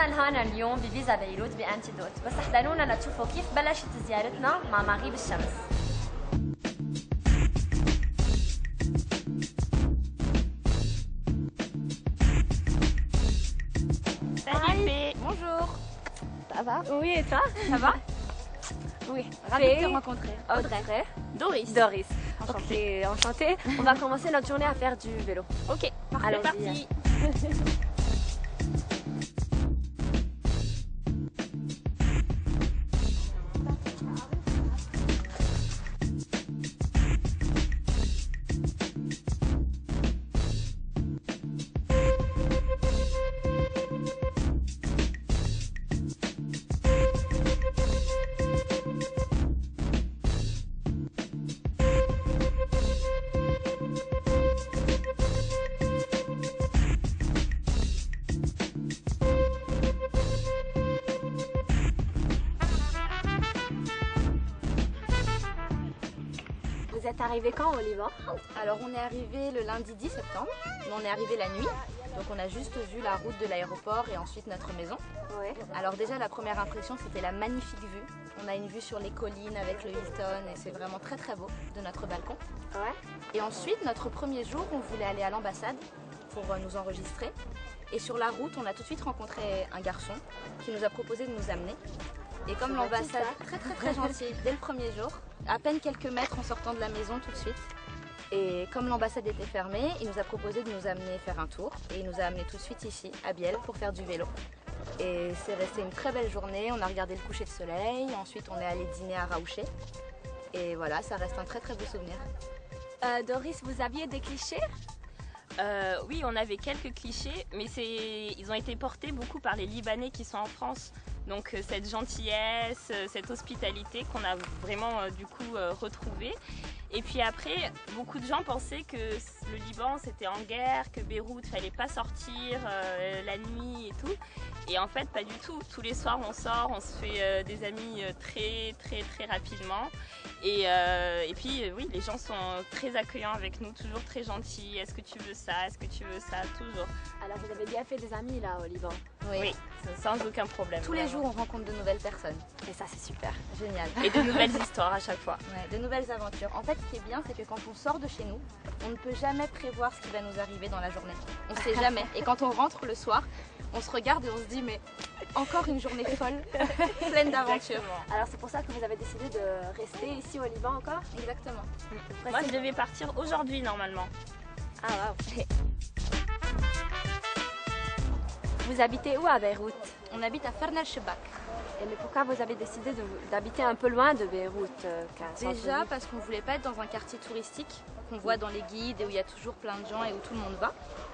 وصلنا لهنا اليوم بفيزا بيروت بأنتيدوت، بس احضرونا لتشوفوا كيف بلشت زيارتنا مع مغيب الشمس. Salut. Bonjour. Ça va? Oui, et toi? Ça va? Oui, ravie de te rencontrer. Audrey. Doris. Doris. Enchantée. Ok, enchantée. On va commencer notre journée à faire du vélo. Ok, parfait, Allons-y. parti. Vous êtes arrivé quand au Liban? Alors on est arrivé le lundi 10 septembre, mais on est arrivé la nuit. Donc on a juste vu la route de l'aéroport et ensuite notre maison. Oui. Alors déjà la première impression c'était la magnifique vue. On a une vue sur les collines avec le Hilton et c'est vraiment très très beau de notre balcon. Ouais. Et ensuite notre premier jour on voulait aller à l'ambassade pour nous enregistrer. Et sur la route on a tout de suite rencontré un garçon qui nous a proposé de nous amener. Et comme l'ambassade, très gentil dès le premier jour, à peine quelques mètres en sortant de la maison tout de suite. Et comme l'ambassade était fermée, il nous a proposé de nous amener faire un tour. Et il nous a amené tout de suite ici, à Biel, pour faire du vélo. Et c'est resté une très belle journée, on a regardé le coucher de soleil, ensuite on est allé dîner à Raouché. Et voilà, ça reste un très très beau souvenir. Doris, vous aviez des clichés? Oui, on avait quelques clichés, mais ils ont été portés beaucoup par les Libanais qui sont en France. Donc cette gentillesse, cette hospitalité qu'on a vraiment du coup retrouvée. Et puis après, beaucoup de gens pensaient que le Liban c'était en guerre, que Beyrouth fallait pas sortir la nuit et tout. Et en fait pas du tout. Tous les soirs on sort, on se fait des amis très rapidement. Et puis oui, les gens sont très accueillants avec nous, toujours très gentils. Est-ce que tu veux ça? Est-ce que tu veux ça? Toujours. Alors vous avez bien fait des amis là au Liban. Oui, sans aucun problème. Tous les jours on rencontre de nouvelles personnes. Et ça c'est super. Génial. Et de nouvelles histoires à chaque fois. Ouais, de nouvelles aventures. En fait, ce qui est bien, c'est que quand on sort de chez nous, on ne peut jamais prévoir ce qui va nous arriver dans la journée. On ne sait jamais. Et quand on rentre le soir, on se regarde et on se dit mais encore une journée folle, pleine d'aventures. Alors c'est pour ça que vous avez décidé de rester ici au Liban encore? Exactement. Moi, je devais partir aujourd'hui normalement. Ah waouh. Vous habitez où à Beyrouth? On habite à Farna el-Chebak. Mais pourquoi vous avez décidé d'habiter un peu loin de Beyrouth? Déjà parce qu'on ne voulait pas être dans un quartier touristique qu'on voit dans les guides et où il y a toujours plein de gens et où tout le monde va.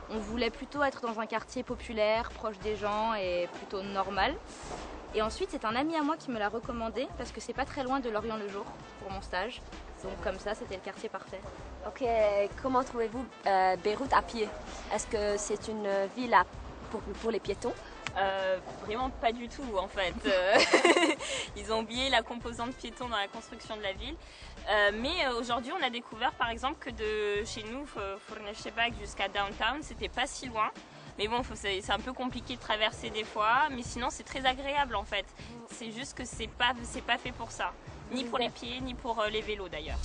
On voulait plutôt être dans un quartier populaire, proche des gens et plutôt normal. Et ensuite c'est un ami à moi qui me l'a recommandé parce que c'est pas très loin de Lorient-le-Jour pour mon stage. Donc comme ça c'était le quartier parfait. Ok, comment trouvez-vous Beyrouth à pied? Est-ce que c'est une ville pour les piétons? Vraiment pas du tout en fait. Ils ont oublié la composante piéton dans la construction de la ville. Mais aujourd'hui on a découvert par exemple que de chez nous, Fournes Chebak jusqu'à Downtown, c'était pas si loin. Mais bon, c'est un peu compliqué de traverser des fois, mais sinon c'est très agréable en fait. C'est juste que c'est pas fait pour ça. Ni pour les pieds, ni pour les vélos d'ailleurs.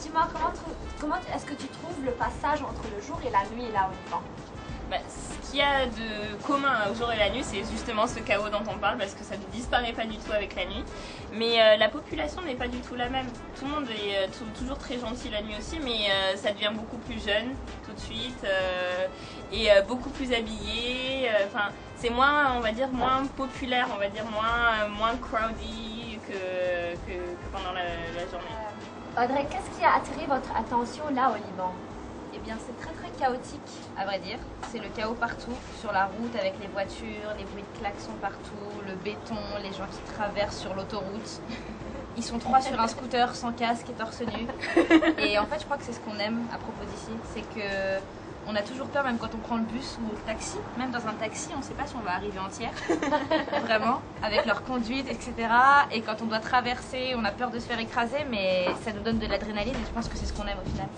Dis-moi, comment est-ce que tu trouves le passage entre le jour et la nuit là au Liban? Ce qu'il y a de commun au jour et la nuit, c'est justement ce chaos dont on parle, parce que ça ne disparaît pas du tout avec la nuit. Mais la population n'est pas du tout la même. Tout le monde est toujours très gentil la nuit aussi, mais ça devient beaucoup plus jeune tout de suite et beaucoup plus habillé. Enfin, c'est moins, on va dire, moins populaire, on va dire moins crowdy que pendant la journée. Audrey, qu'est-ce qui a attiré votre attention là au Liban? Eh bien c'est très chaotique, à vrai dire. C'est le chaos partout, sur la route avec les voitures, les bruits de klaxons partout, le béton, les gens qui traversent sur l'autoroute. Ils sont 3 sur un scooter sans casque et torse nu. Et en fait, je crois que c'est ce qu'on aime à propos d'ici, c'est que on a toujours peur, même quand on prend le bus ou le taxi. Même dans un taxi, on ne sait pas si on va arriver entière, vraiment, avec leur conduite, etc. Et quand on doit traverser, on a peur de se faire écraser, mais ça nous donne de l'adrénaline et je pense que c'est ce qu'on aime au final.